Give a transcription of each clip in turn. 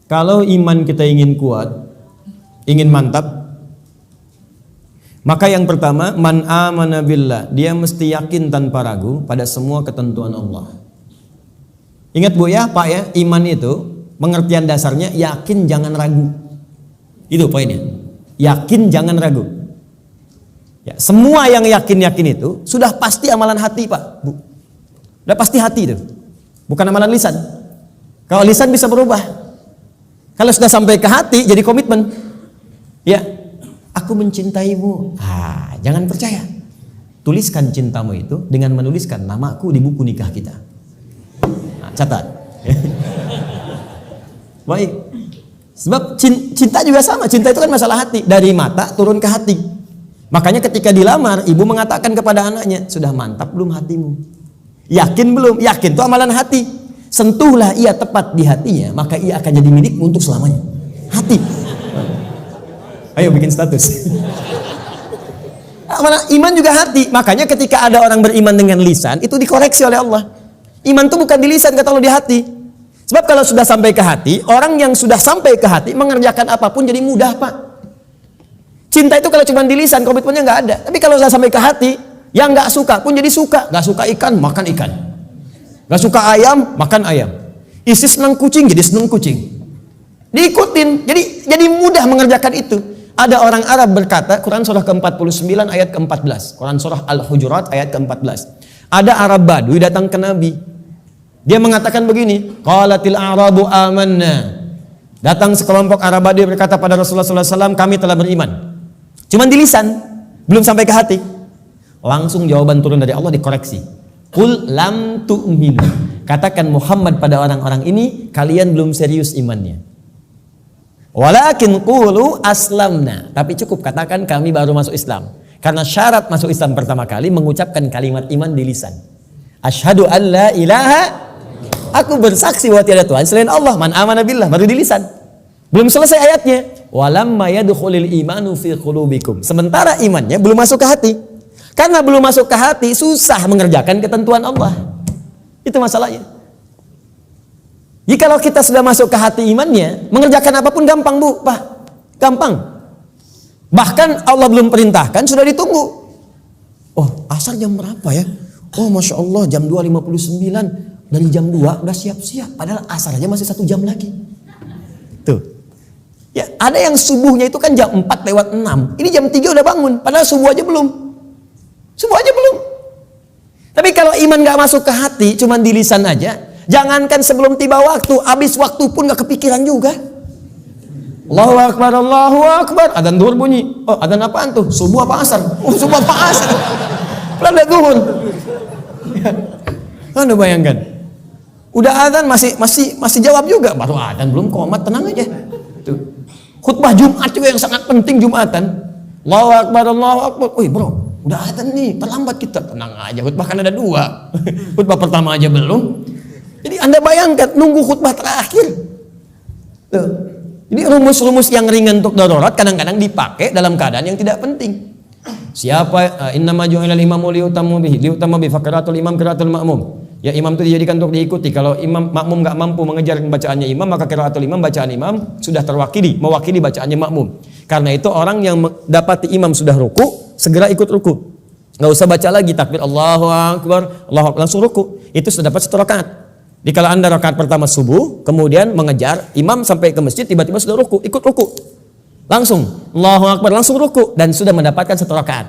Kalau iman kita ingin kuat, ingin mantap, maka yang pertama, man amana billah, dia mesti yakin tanpa ragu pada semua ketentuan Allah. Ingat Bu ya, Pak ya, iman itu pengertian dasarnya yakin jangan ragu. Itu poinnya. Yakin jangan ragu. Ya, semua yang yakin-yakin itu sudah pasti amalan hati, Pak, Bu. Sudah pasti hati itu. Bukan amalan lisan. Kalau lisan bisa berubah. Kalau sudah sampai ke hati jadi komitmen. Ya, aku mencintaimu. Jangan percaya. Tuliskan cintamu itu dengan menuliskan namaku di buku nikah kita. Catat. Baik. Sebab cinta juga sama. Cinta itu kan masalah hati. Dari mata turun ke hati. Makanya ketika dilamar, ibu mengatakan kepada anaknya, sudah mantap belum hatimu? Yakin belum? Yakin itu amalan hati. Sentuhlah ia tepat di hatinya, maka ia akan jadi milikmu untuk selamanya. Hati. Ayo bikin status. Iman juga hati. Makanya ketika ada orang beriman dengan lisan, itu dikoreksi oleh Allah. Iman itu bukan di lisan, kata Allah, di hati. Sebab kalau sudah sampai ke hati, orang yang sudah sampai ke hati mengerjakan apapun jadi mudah, Pak. Cinta itu kalau cuma di lisan, komitmennya nggak ada. Tapi kalau sudah sampai ke hati, yang nggak suka pun jadi suka. Nggak suka ikan, makan ikan. Nggak suka ayam, makan ayam. Isi senang kucing, jadi senang kucing. Diikutin, jadi mudah mengerjakan itu. Ada orang Arab berkata, Quran surah ke-49 ayat ke-14. Quran surah Al-Hujurat ayat ke-14. Ada Arab Badui datang ke Nabi. Dia mengatakan begini, qalatil a'rabu amanna. Datang sekelompok Arab Badui berkata pada Rasulullah SAW, kami telah beriman. Cuman di lisan, belum sampai ke hati. Langsung jawaban turun dari Allah dikoreksi. Qul lam tu'minu. Katakan Muhammad pada orang-orang ini, kalian belum serius imannya. Walakin qulu aslamna. Tapi cukup katakan kami baru masuk Islam. Karena syarat masuk Islam pertama kali mengucapkan kalimat iman di lisan. Asyhadu an la ilaha, aku bersaksi bahwa tiada Tuhan selain Allah. Man amana billah, baru di lisan. Belum selesai ayatnya. Walamma yadkhulul imanu fi qulubikum. Sementara imannya belum masuk ke hati. Karena belum masuk ke hati, susah mengerjakan ketentuan Allah. Itu masalahnya. Jika kita sudah masuk ke hati imannya, mengerjakan apapun gampang, Bu, Pak. Gampang. Bahkan Allah belum perintahkan, sudah ditunggu. Oh, asar jam berapa ya? Oh, Masya Allah, jam 2.59. Dari jam 2 udah siap-siap. Padahal asar aja masih 1 jam lagi. Tuh. Ya, ada yang subuhnya itu kan jam 4:06. Ini jam 3 udah bangun. Padahal subuh aja belum. Subuh aja belum. Tapi kalau iman gak masuk ke hati, cuma di lisan aja. Jangankan sebelum tiba waktu, habis waktu pun gak kepikiran juga. Allahu Akbar, Allahu Akbar. Adzan zuhur bunyi. Oh, adzan apaan tuh? Subuh apa asar? Oh, subuh apa asar? Belum zuhur. Anda bayangkan. Udah adzan masih jawab juga. Baru adzan belum komat, tenang aja. Tuh. Khutbah Jumat juga yang sangat penting Jumatan. Allahu Akbar, Allahu Akbar. Wih, bro, udah adzan nih, terlambat kita. Tenang aja, khutbah kan ada 2. Khutbah pertama aja belum. Jadi Anda bayangkan nunggu khutbah terakhir. Tuh. Jadi rumus-rumus yang ringan untuk darurat kadang-kadang dipakai dalam keadaan yang tidak penting. Siapa innama ju'ilal imamu liutamu bihi faqiratul imam qiraatul ma'mum. Ya, imam itu dijadikan untuk diikuti. Kalau imam makmum enggak mampu mengejar bacaannya imam, maka qiraatul imam, bacaan imam sudah mewakili bacaannya makmum. Karena itu orang yang dapati imam sudah ruku, segera ikut ruku. Enggak usah baca lagi takbir Allahu Akbar, Allahu Akbar, langsung ruku. Itu sudah dapat 1 rakaat. Di kala Anda rakaat pertama subuh, kemudian mengejar imam sampai ke masjid, tiba-tiba sudah ruku, ikut ruku. Langsung Allahu Akbar, langsung ruku dan sudah mendapatkan 1 rakaat.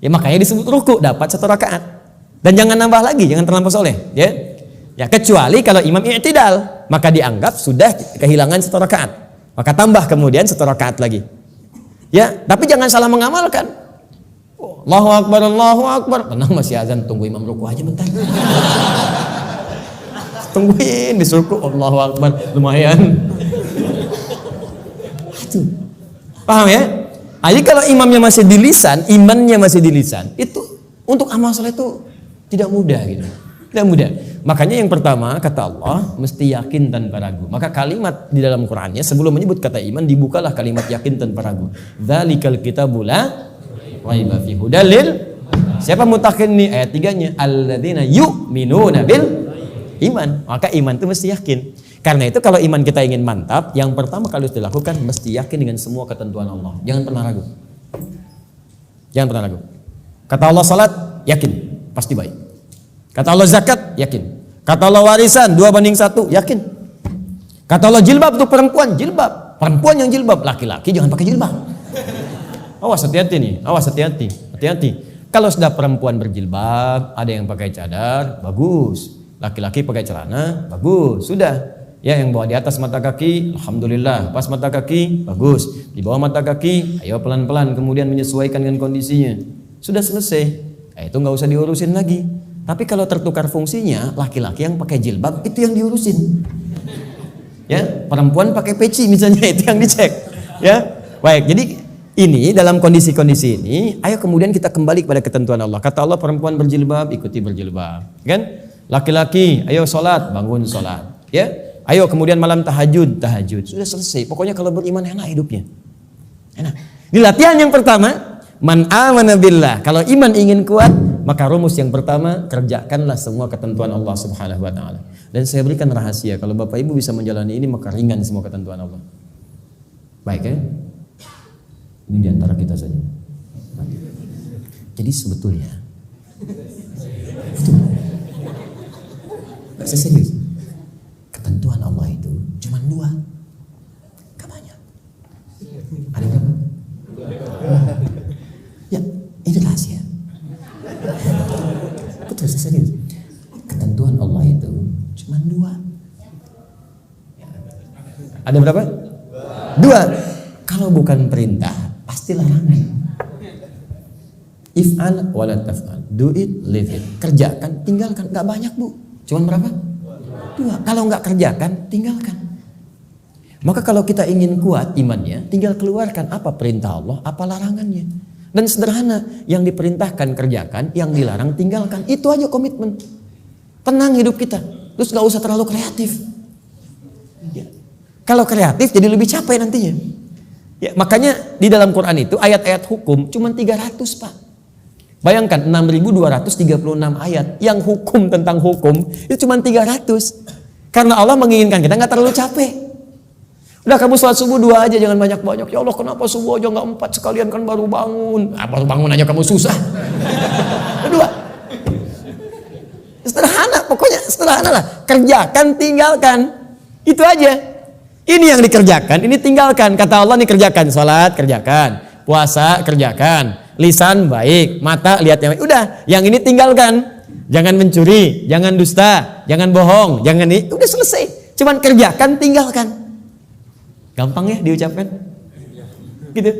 Ya, makanya disebut ruku, dapat 1 rakaat. Dan jangan nambah lagi, jangan terlampau soleh, ya. Ya, kecuali kalau imam i'tidal, maka dianggap sudah kehilangan 1 rakaat. Maka tambah kemudian 1 rakaat lagi. Ya, tapi jangan salah mengamalkan. Allahu Akbar, Allahu Akbar. Tenang, masih azan, tunggu imam ruku aja bentar. Tungguin disuruh Allahu Akbar, lumayan. Aduh. Paham ya? Jadi kalau imamnya masih di lisan, imannya masih di lisan, itu untuk amal saleh itu tidak mudah gitu. Tidak mudah. Makanya yang pertama kata Allah mesti yakin tanpa ragu. Maka kalimat di dalam Qur'annya sebelum menyebut kata iman dibukalah kalimat yakin tanpa ragu. Dzalikal kitabu la raiba fihi hudal lil. Siapa muttaqin nih? Ayat 3-nya alladzina yu'minuna bil iman. Maka iman itu mesti yakin. Karena itu kalau iman kita ingin mantap, yang pertama kali harus dilakukan mesti yakin dengan semua ketentuan Allah. Jangan pernah ragu. Jangan pernah ragu. Kata Allah salat, yakin, pasti baik. Kata Allah zakat, yakin. Kata Allah warisan 2:1, yakin. Kata Allah jilbab untuk perempuan, jilbab. Perempuan yang jilbab, laki-laki jangan pakai jilbab. Awas, hati-hati nih, awas, hati-hati. Hati-hati. Kalau sudah perempuan berjilbab, ada yang pakai cadar, bagus. Laki-laki pakai celana, bagus. Sudah. Ya, yang bawa di atas mata kaki, alhamdulillah. Pas mata kaki, bagus. Di bawah mata kaki, ayo pelan-pelan kemudian menyesuaikan dengan kondisinya. Sudah selesai. Itu nggak usah diurusin lagi. Tapi kalau tertukar fungsinya, laki-laki yang pakai jilbab itu yang diurusin. Ya, perempuan pakai peci misalnya itu yang dicek. Ya, baik. Jadi ini dalam kondisi-kondisi ini, ayo kemudian kita kembali kepada ketentuan Allah. Kata Allah perempuan berjilbab, ikuti berjilbab. Kan? Laki-laki, ayo sholat, bangun sholat. Ya, ayo kemudian malam tahajud. Sudah selesai. Pokoknya kalau beriman enak hidupnya. Enak. Di latihan yang pertama, man amana billah. Kalau iman ingin kuat, maka rumus yang pertama, kerjakanlah semua ketentuan Allah Subhanahu wa taala. Dan saya berikan rahasia, kalau Bapak Ibu bisa menjalani ini, maka ringan semua ketentuan Allah. Baik ya? Ini diantara kita saja. Jadi sebetulnya itu gak serius. Ketentuan Allah itu cuma 2, gak banyak. Ada berapa? Ya, ini rahasia. Betul, serius. Ketentuan Allah itu cuma 2. Ada berapa? 2. Kalau bukan perintah, pasti larangan. If'al wa la taf'al. Do it, leave it. Kerjakan, tinggalkan. Gak banyak, Bu. Cuman berapa? 2. Kalau nggak kerjakan, tinggalkan. Maka kalau kita ingin kuat imannya, tinggal keluarkan apa perintah Allah, apa larangannya. Dan sederhana, yang diperintahkan kerjakan, yang dilarang tinggalkan. Itu aja komitmen. Tenang hidup kita. Terus nggak usah terlalu kreatif. Ya. Kalau kreatif jadi lebih capek nantinya. Ya, makanya di dalam Quran itu ayat-ayat hukum cuma 300, Pak. Bayangkan 6.236 ayat yang hukum tentang hukum itu cuma 300. Karena Allah menginginkan kita nggak terlalu capek. Udah kamu sholat subuh 2 aja, jangan banyak-banyak. Ya Allah, kenapa subuh aja nggak 4 sekalian, kan baru bangun. Baru bangun aja kamu susah. 2. Sederhana, pokoknya sederhana lah. Kerjakan, tinggalkan. Itu aja. Ini yang dikerjakan, ini tinggalkan. Kata Allah nih kerjakan, sholat kerjakan, puasa kerjakan, lisan baik, mata lihat yang baik. Udah, yang ini tinggalkan. Jangan mencuri, jangan dusta, jangan bohong, jangan ini. Udah selesai. Cuman kerjakan, tinggalkan. Gampang ya diucapkan? Gitu.